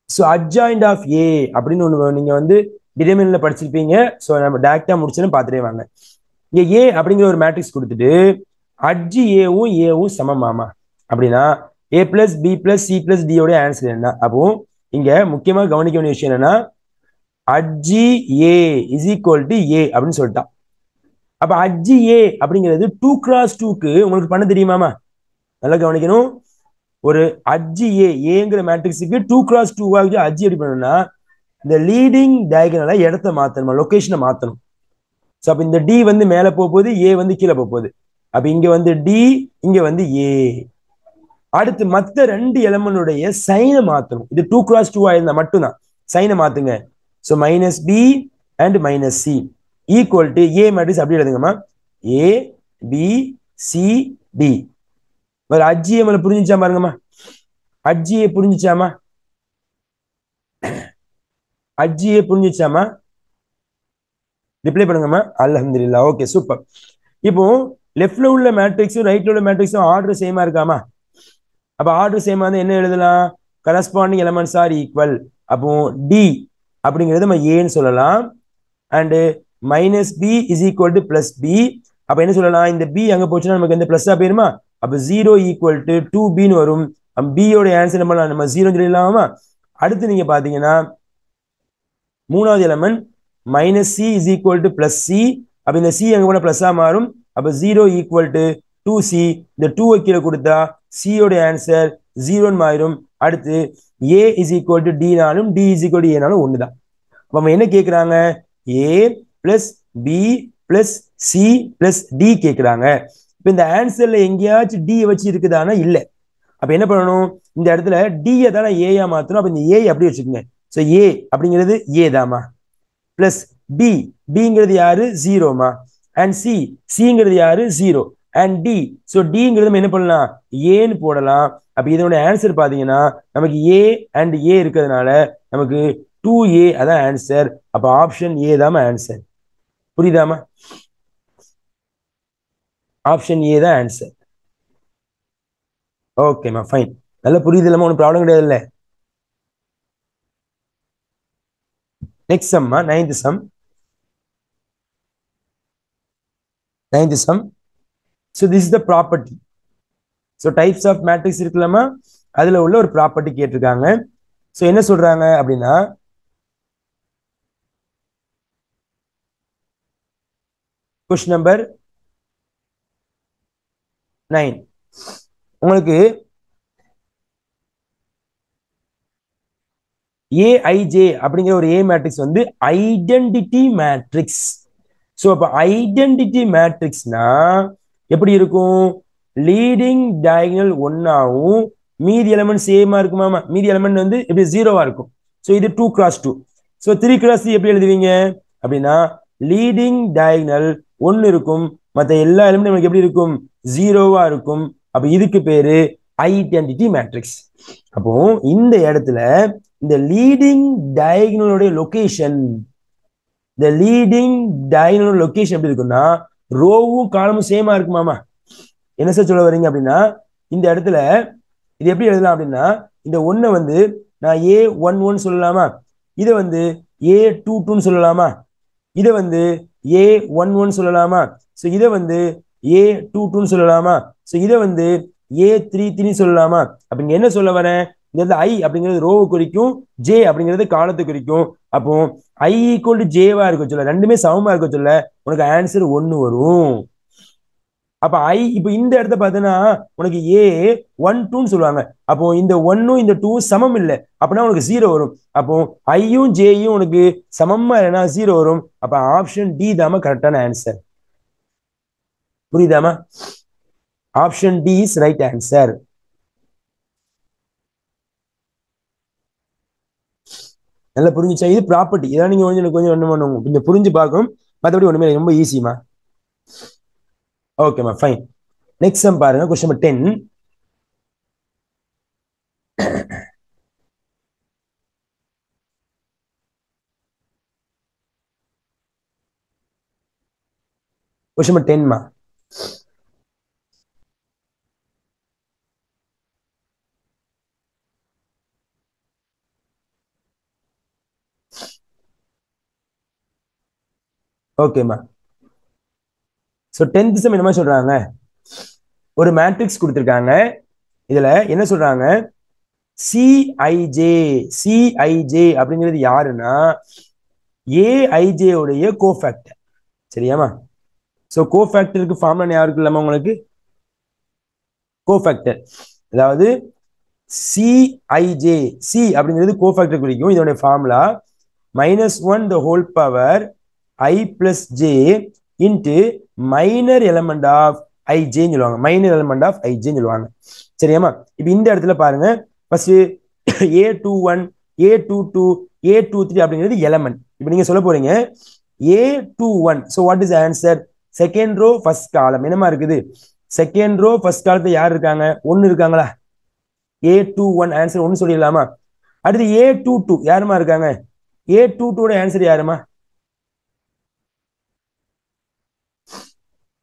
ஸோ அட்ஜாயிண்ட் ஆஃப் ஏ அப்படின்னு ஒன்று நீங்க வந்து டிடர்மினன்ட்ல படிச்சிருப்பீங்க. ஸோ நம்ம டேரக்டா முடிச்சுன்னு பார்த்துட்டே வாங்க. இங்க ஏ அப்படிங்கிற ஒரு மேட்ரிக்ஸ் கொடுத்துட்டு அட்ஜி ஏவும் சமமாமா அப்படின்னா A plus B plus C plus D உடைய ஆன்சர் என்ன? அப்போ இங்க முக்கியமாக கவனிக்க வேண்டிய விஷயம் என்னன்னா, adj A is equal to A அப்படின்னு சொல்லிட்டான். அப்ப அட்ஜி ஏ அப்படிங்கிறது 2x2க்கு உங்களுக்கு பண்ண தெரியுமாமா? நல்லா கவனிக்கணும். ஒரு அட்ஜி ஏங்கிற மேட்ரிக்ஸுக்கு 2x2 அட்ஜி எப்படி பண்ணணும்னா, இந்த லீடிங் டயகனலை இடத்த மாத்தணும், லொகேஷனை மாத்தணும். ஸோ அப்ப இந்த டி வந்து மேல போகுது, ஏ வந்து கீழே போகுது. அப்ப இங்க வந்து டி, இங்க வந்து ஏ. அடுத்து மத்த ரெண்டு எலமெண்டுடைய சைனை மாத்தணும். இது 2x2 இருந்தா மட்டும்தான் சைனை மாத்துங்க. So minus B and minus C equal to A matrix அப்படி எழுதுங்கம்மா. A B C D. வேற அஜ்ஜிஎம்ல புரிஞ்சுச்சா பாருங்கம்மா. அஜ்ஜிஏ புரிஞ்சுச்சாமா? அஜ்ஜிஏ புரிஞ்சுச்சாமா? ரிப்ளை பண்ணுங்கம்மா. அல்ஹம்துலில்லாஹ். Okay super. இப்போ லெஃப்ட்ல உள்ள மேட்ரிக்ஸும் ரைட்ல உள்ள மேட்ரிக்ஸும் ஆர்டர் சேமா இருக்காமா? அப்ப ஆர்டர் சேமா வந்து என்ன எழுதலாம்? Corresponding elements are equal. அப்போ டி அப்படிங்கிறது நம்ம ஏன்னு சொல்லலாம். And minus B is equal to plus B. அப்ப என்ன சொல்லலாம்? இந்த பி அங்க போச்சுன்னா நமக்கு இந்த பிளஸ்ஸா போயிருமா? அப்ப 0 ஈக்குவல் டு 2b வரும். பியோட ஆன்சர் நம்ம 0 சொல்லலாமா? அடுத்து நீங்க பாத்தீங்கன்னா மூணாவது element minus C is equal to plus C. அப்ப இந்த சி அங்க போன பிளஸ்ஸா மாறும். அப்ப 0 ஈக்குவல் டு 2c. இந்த 2 கீழே கொடுத்தா சியோட ஆன்சர் 0 மாறும். அடுத்து a இஸ் ஈக்குவல் டு டினாலும் டி இஸ் ஈக்குவல் டு ஏனாலும் ஒண்ணுதான். நம்ம என்ன கேட்கிறாங்க? a plus B plus C plus D கேட்கிறாங்க. இப்ப இந்த ஆன்சர்ல எங்கேயாச்சும் டி வச்சு இருக்குதானா? இல்ல. அப்ப என்ன பண்ணணும்? இந்த இடத்துல டியை தானே ஏயா மாத்தணும். அப்ப இந்த ஏ அப்படி வச்சுக்கோங்க. ஸோ ஏ அப்படிங்கிறது ஏ தாமா. பிளஸ் பி பிங்கிறது யாரு? 0மா. அண்ட் சி சிங்கிறது யாரு? 0. அண்ட் டி ஸோ டிங்கிறது நம்ம என்ன பண்ணலாம்? ஏன்னு போடலாம். அப்ப இதோட ஆன்சர் பாத்தீங்கன்னா நமக்கு ஏ அண்ட் ஏ இருக்கிறதுனால நமக்கு 2a அதான் ஆன்சர். அப்ப ஆப்ஷன் ஏ தாமா ஆன்சர். புரியுதாமா? ஆப்ஷன் ஏ தான் ஆன்சர். ஓகேமா ஃபைன். நல்லா புரியுது இல்லாம ஒன்றும் ப்ராப்ளம் கிடையாது இல்ல. நெக்ஸ்ட் சம்மா 9th sum. 9th sum. So this is the property. So types of matrix இருக்குல்லமா, அதுல உள்ள ஒரு ப்ராப்பர்ட்டி கேட்டிருக்காங்க. ஸோ என்ன சொல்றாங்க அப்படின்னா, கொஸ்டின் நம்பர் 9 உங்களுக்கு ஏஐஜே அப்படிங்கிற ஒரு ஏ மேட்ரிக்ஸ் வந்து ஐடென்டிட்டி மேட்ரிக்ஸ். ஸோ அப்போ ஐடென்டிட்டி மேட்ரிக்ஸ்னா எப்படி இருக்கும்? லீடிங் டயகனல் ஒன்னாவும் மீதி எலமெண்ட் சேமா இருக்குமா? மீதி எலமெண்ட் வந்து எப்படி 0வா இருக்கும். ஸோ இது 2x2. ஸோ 3x3 எப்படி எழுதுவீங்க அப்படின்னா, லீடிங் டயகனல் 1 இருக்கும், மற்ற எல்லா எலிமெண்ட் நமக்கு எப்படி இருக்கும்? 0வா இருக்கும். அப்ப இதுக்கு பேரு ஐடென்டிட்டி மேட்ரிக்ஸ். அப்போ இந்த இடத்துல இந்த லீடிங் டயகனலுடைய லொகேஷன், இந்த லீடிங் டயகனல் லொகேஷன் எப்படி இருக்குன்னா, ரோவும் காலமும் சேமா இருக்குமாமா. என்ன சார் சொல்ல வரீங்க அப்படின்னா, இந்த இடத்துல இது எப்படி எழுதலாம் அப்படின்னா, இந்த ஒன்னை வந்து நான் A11 சொல்லலாமா, இதை வந்து A22 சொல்லலாமா, இதை வந்து A11 சொல்லலாமா, ஸோ இதை வந்து A22 சொல்லலாமா, ஸோ இதை வந்து A33 சொல்லலாமா. அப்ப இங்க என்ன சொல்ல வரேன்? இந்த ஐ அப்படிங்கிறது ரோவை குறிக்கும், ஜே அப்படிங்கிறது காலத்தை குறிக்கும். அப்போ ஐ ஈக்குவல் டு ஜேவா இருக்க சொல்ல, ரெண்டுமே சமமா இருக்க சொல்ல உனக்கு ஆன்சர் 1 வரும். அப்ப ஐ இப்ப இந்த இடத்த பார்த்தீங்கன்னா உனக்கு A12 சொல்லுவாங்க. அப்போ இந்த 1ம் இந்த 2 சமம் இல்லை அப்படின்னா உனக்கு 0 வரும். அப்போ ஐயும் ஜேயும் உனக்கு சமமா இல்லைன்னா 0 வரும். அப்ப ஆப்ஷன் டி தாம கரெக்டான ஆன்சர். புரியுதாமா? Option D is right answer. நல்லா புரிஞ்சுச்சா? இது ப்ராப்பர்ட்டி. இதான் நீங்க கொஞ்சம் ஒண்ணு பண்ணுவோம், கொஞ்சம் புரிஞ்சு பார்க்கணும். மற்றபடி ஒண்ணுமே ரொம்ப ஈஸிமா. ஓகேமா ஃபைன். நெக்ஸ்ட் சம் பாருங்க. Question number 10. கொஸ்டின் நம்பர் 10மா. ஓகேமா. ஸோ 10th சம் என்ன சொல்றாங்க? ஒரு மேட்ரிக்ஸ் கொடுத்துருக்காங்க. இதுல என்ன சொல்றாங்க? சிஐஜே. சிஐஜே அப்படிங்கிறது யாருன்னா ஏஐஜே உடைய கோஃபேக்டர். சரியாமா? ஸோ கோஃபேக்டருக்கு ஃபார்முலா யாருக்கு இல்லாம உங்களுக்கு கோஃபேக்டர், அதாவது சிஐஜே, சி அப்படிங்கிறது கோஃபேக்டர் குறிக்கும். இதோடைய formula -1 the whole power I plus j into minor element of ஐஜேன்னு சொல்லுவாங்க, மைனர் எலிமெண்ட் ஆஃப் ஐஜேன்னு சொல்லுவாங்க. சரியாமா? இப்போ இந்த இடத்துல பாருங்க, ஃபர்ஸ்ட் A21 A22 A23 அப்படிங்கிறது எலமெண்ட். இப்போ நீங்க சொல்ல போறீங்க A21, so what is answer? Second row first column என்னமா இருக்குது? செகண்ட் ரோ ஃபர்ஸ்ட் காலத்துல யார் இருக்காங்க? ஒன்னு இருக்காங்களா? A21 ஆன்சர் ஒன்னு சொல்லிடலாமா? அடுத்து A22 யாருமா இருக்காங்க? A22 ஆன்சர் யாருமா?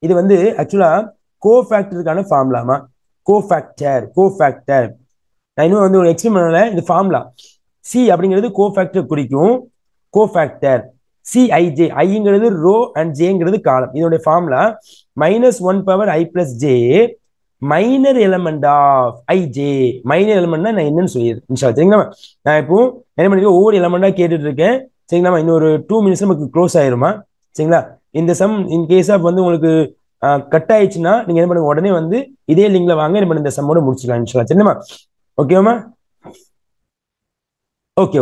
இது வந்து ஆக்சுவலா கோஃபேக்டருக்கான ஃபார்முலாமா? கோஃபேக்டர் நான் இன்னும் வந்து ஒரு எக்ஸ்பிரிமெண்ட்ல இது ஃபார்முலா. சி அப்படிங்கிறது கோஃபேக்டர் குறிக்கும், கோஃபேக்டர். CIJ, ஐங்கிறது ரோ அண்ட் ஜேங்கிறது காலம். இதோடைய formula -1 power I plus J minor element of IJ. Minor எலிமெண்ட்னா நான் என்னன்னு சொல்லிடுறேன். சரிங்களா? நான் இப்போ என்ன பண்ணிருக்கேன், ஒவ்வொரு எலிமெண்டா கேட்டுட்டு இருக்கேன். சரிங்களா? இன்னொரு 2 மினிட்ஸ் நமக்கு க்ளோஸ் ஆயிருமா? சரிங்களா? இந்த சம் இன் கேஸ் ஆஃப் வந்து உங்களுக்கு கட் ஆயிடுச்சுன்னா நீங்க என்ன பண்ணுங்க, உடனே வந்து இதே லிங்க்ல வாங்க, என்ன பண்ணி இந்த சம்மோட முடிச்சுக்கலாம். சரிங்களா? ஓகேவா? ஓகே.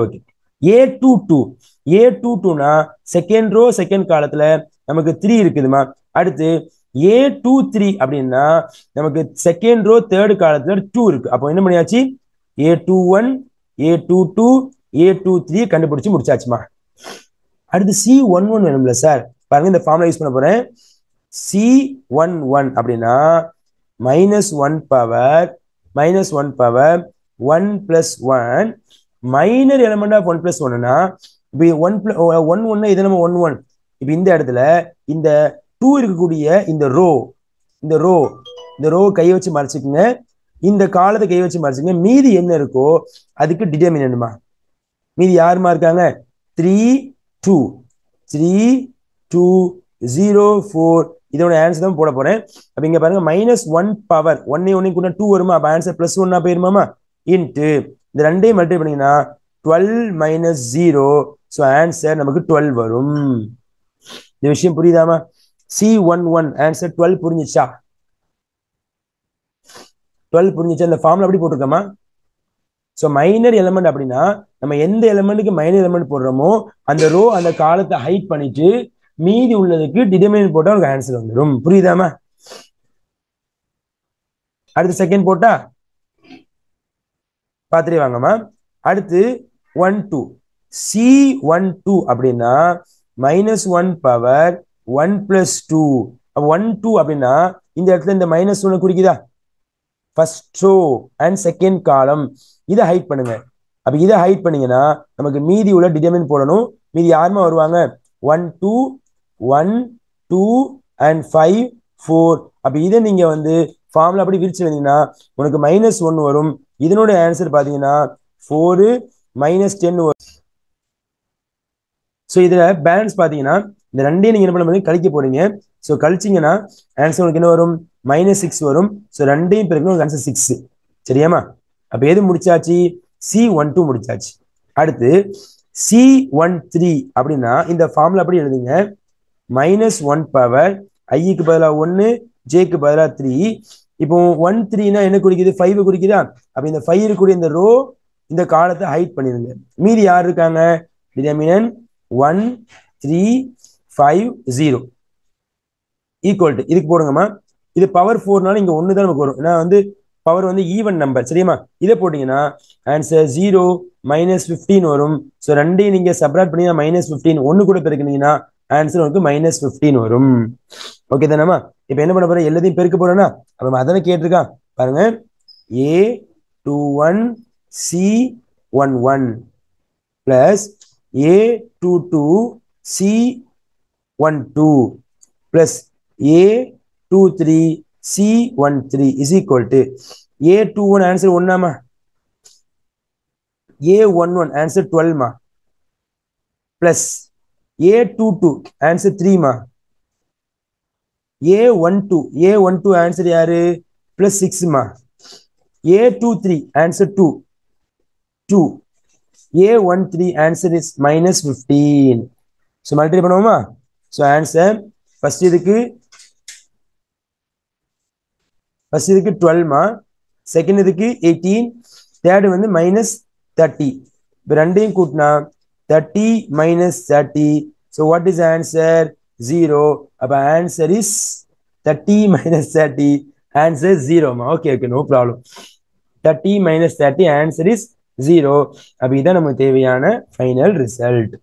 A22னா செகண்ட் ரோ செகண்ட் காலத்துல நமக்கு 3 இருக்குதுமா. அடுத்து A23 அப்படின்னா நமக்கு செகண்ட் ரோ தேர்ட் காலத்துல 2 இருக்கு. அப்போ என்ன பண்ணியாச்சு, A21 A22 A23 கண்டுபிடிச்சு முடிச்சாச்சுமா. அடுத்து C11 வேணும்ல சார்? பாருங்க, இந்த ஃபார்முலா யூஸ் பண்ண போறேன். C11 அப்படின்னா -1 power 1 plus 1 minor element of 1 plus 1னா இப்போ 1 இது நம்ம 1 இப்போ இந்த இடத்துல இந்த 2 இருக்கக்கூடிய இந்த ரோ கை வச்சு மறைச்சுக்குங்க, இந்த காலத்தை கை வச்சு மறைச்சுங்க. மீதி என்ன இருக்கோ அதுக்கு டிட்டர்மினன்ட்மா. மீதி யாருமா இருக்காங்க? 3 2 0 4. இதோட ஆன்சர் தான் போட போறேன். அப்ப இங்க பாருங்க, -1 பவர் 1 கூட 2 வருமா? அப்ப ஆன்சர் +1 போயிருமாமா? இன்ட்டு இந்த ரெண்டையும் மல்டிப்ளை பண்ணீங்கன்னா 12 - 0, ஸோ ஆன்சர் நமக்கு 12 வரும். இந்த விஷயம் புரியுதாமா? C11 ஆன்சர் 12 புரிஞ்சிச்சா? 12 புரிஞ்சிச்சா? இந்த ஃபார்முலா அப்படி போட்டிருக்கோமா? ஸோ மைனர் எலிமெண்ட் அப்படின்னா நம்ம எந்த எலிமெண்ட்டுக்கு மைனர் எலிமெண்ட் போடுறோமோ அந்த ரோ அந்த காலத்தை ஹைட் பண்ணிட்டு மீதி உள்ளதுக்கு டிட்டர்மினன்ட் போட்டா உங்களுக்கு ஆன்சர் வந்துடும். புரியுதாமா? அடுத்து செகண்ட் போட்டா பாத்துட்டே வாங்கம்மா. அடுத்து 1 2 C12 அப்படின்னா -1 பவர் 1 பிளஸ் 2. 1 2 அப்படின்னா இந்த இடத்துல இந்த -1 குறிக்குதா? First row and second column. இதை ஹைட் பண்ணுங்க. அப்ப இதை ஹைட் பண்ணீங்கன்னா நமக்கு மீதி உள்ள டிட்டர்மினன்ட் போடணும். மீதி யாருமா வருவாங்க? 1 2 1 2 and 5 4. அப்ப இதை நீங்க வந்து ஃபார்முலா அப்படி விரிச்சு வந்தீங்கன்னா உனக்கு -1 வரும். இதனுடைய ஆன்சர் பாத்தீங்கன்னா 4 -10 வரும். ஸோ இதுல பேலன்ஸ் பாத்தீங்கன்னா இந்த ரெண்டையும் நீங்க என்ன பண்ண கழிக்க போறீங்க. ஸோ கழிச்சிங்கன்னா ஆன்சர் உங்களுக்கு என்ன வரும்? -6 வரும். ஸோ ரெண்டையும் பிறகு உங்களுக்கு ஆன்சர் 6. சரியாமா? அப்ப எது முடிச்சாச்சு? C12 முடிச்சாச்சு. அடுத்து C13 அப்படின்னா இந்த ஃபார்முலா அப்படி எழுதுங்க. -1 பவர் ஐக்கு பதிலா 1 ஜேக்கு பதிலா 3. இப்போ 1 3னா என்ன குறிக்குது? 5 குறிக்குதா? அப்ப இந்த 5 இருக்கக்கூடிய இந்த ரோ இந்த காலத்தை ஹைட் பண்ணிருங்க. மீதி யார் இருக்காங்க? டிட்டர்மினன்ட் 1 3 5 0 ஈக்குவல் டு இதுக்கு போடுங்கம்மா. இது பவர் 4னால இங்க 1 தான் நமக்கு வரும். ஏன்னா வந்து பவர் வந்து ஈவன் நம்பர். சரியாமா? இதை போட்டீங்கன்னா ஆன்சர் 0 -15 வரும். ஸோ ரெண்டையும் நீங்க செப்பரேட் பண்ணி -15 1 கூட பெருக்கினீங்கன்னா ஆன்சர் வந்து -15 வரும். ஓகே தானேமா? இப்போ என்ன பண்ண போறேன்? எல்லாத்தையும் பெருக்க போறேன்னா அப்ப அதானே கேட்டிருக்கான். பாருங்க, A21 C11 plus A22 C12 plus A23 C13 is equal to A21 answer 1 A11 answer 12 plus A22 answer 3 A12 answer யாரு? Plus 6 A23 answer 2 A13 answer is -15. So multiply பண்ணுவோமா? ஸோ ஆன்சர் ஃபர்ஸ்ட் இதுக்கு 12 செகண்ட் இதுக்கு 18, தேர்ட் வந்து -30. இப்போ ரெண்டையும் கூட்டினா 30 - 30. So what is answer? 0. அப்ப answer is 30 minus 30 answer is 0. Okay, no problem. 30 minus 30 answer is 0. அப்ப இதான் நமக்கு தேவையான ஃபைனல் ரிசல்ட்.